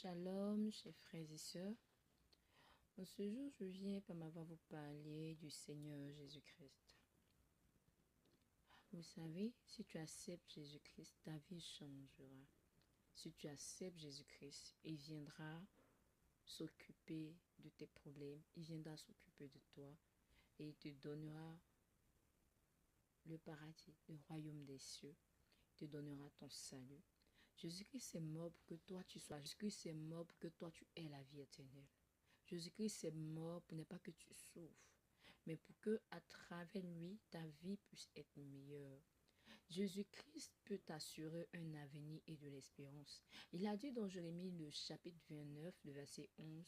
Shalom, chers frères et sœurs. En ce jour, je viens par ma voix vous parler du Seigneur Jésus-Christ. Vous savez, si tu acceptes Jésus-Christ, ta vie changera. Si tu acceptes Jésus-Christ, il viendra s'occuper de tes problèmes, il viendra s'occuper de toi et il te donnera le paradis, le royaume des cieux, il te donnera ton salut. Jésus-Christ est mort pour que toi tu sois. Jésus-Christ est mort pour que toi tu aies la vie éternelle. Jésus-Christ est mort pour ne pas que tu souffres, mais pour que à travers lui, ta vie puisse être meilleure. Jésus-Christ peut t'assurer un avenir et de l'espérance. Il a dit dans Jérémie le chapitre 29, le verset 11,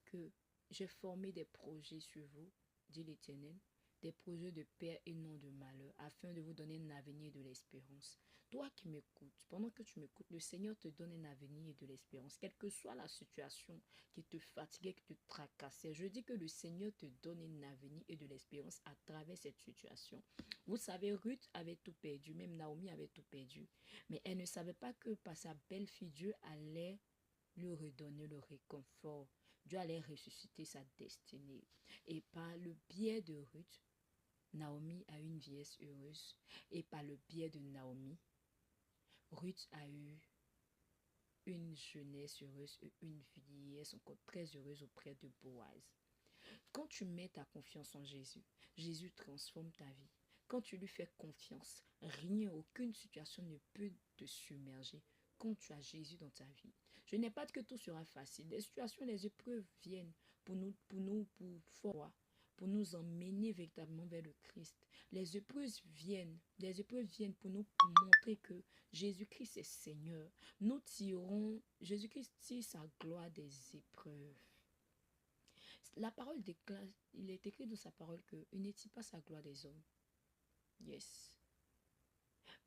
que j'ai formé des projets sur vous, dit l'Éternel, des projets de paix et non de malheur, afin de vous donner un avenir et de l'espérance. Toi qui m'écoutes, pendant que tu m'écoutes, le Seigneur te donne un avenir et de l'espérance, quelle que soit la situation qui te fatiguait, qui te tracassait. Je dis que le Seigneur te donne un avenir et de l'espérance à travers cette situation. Vous savez, Ruth avait tout perdu, même Naomi avait tout perdu, mais elle ne savait pas que par sa belle-fille, Dieu allait lui redonner le réconfort. Dieu allait ressusciter sa destinée. Et par le biais de Ruth, Naomi a eu une vieillesse heureuse. Et par le biais de Naomi, Ruth a eu une jeunesse heureuse et une vieillesse encore très heureuse auprès de Boaz. Quand tu mets ta confiance en Jésus, Jésus transforme ta vie. Quand tu lui fais confiance, rien, aucune situation ne peut te submerger. Quand tu as Jésus dans ta vie, je n'ai pas dit que tout sera facile. Les situations, les épreuves viennent pour nous emmener véritablement vers le Christ. Les épreuves viennent pour nous montrer que Jésus-Christ est Seigneur. Nous tirons, Jésus-Christ tire sa gloire des épreuves. La parole déclare, il est écrit dans sa parole que il ne tire pas sa gloire des hommes. Yes.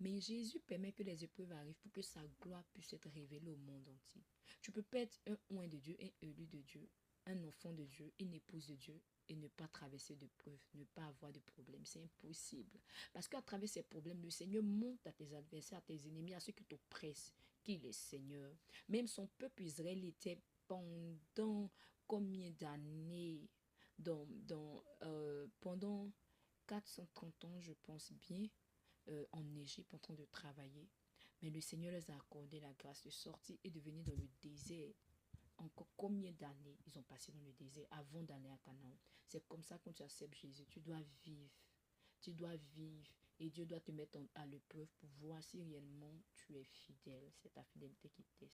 Mais Jésus permet que les épreuves arrivent pour que sa gloire puisse être révélée au monde entier. Tu peux pas être un oint de Dieu, un élu de Dieu, un enfant de Dieu, une épouse de Dieu et ne pas traverser de preuves, ne pas avoir de problèmes. C'est impossible. Parce qu'à travers ces problèmes, le Seigneur montre à tes adversaires, à tes ennemis, à ceux qui t'oppressent, qu'il est Seigneur. Même son peuple Israël était pendant combien d'années pendant 430 ans, je pense bien, en Égypte en train de travailler. Mais le Seigneur les a accordé la grâce de sortir et de venir dans le désert. Encore combien d'années ils ont passé dans le désert avant d'aller à Canaan. C'est comme ça quand tu acceptes Jésus. Tu dois vivre. Tu dois vivre. Et Dieu doit te mettre à l'épreuve pour voir si réellement tu es fidèle. C'est ta fidélité qui teste.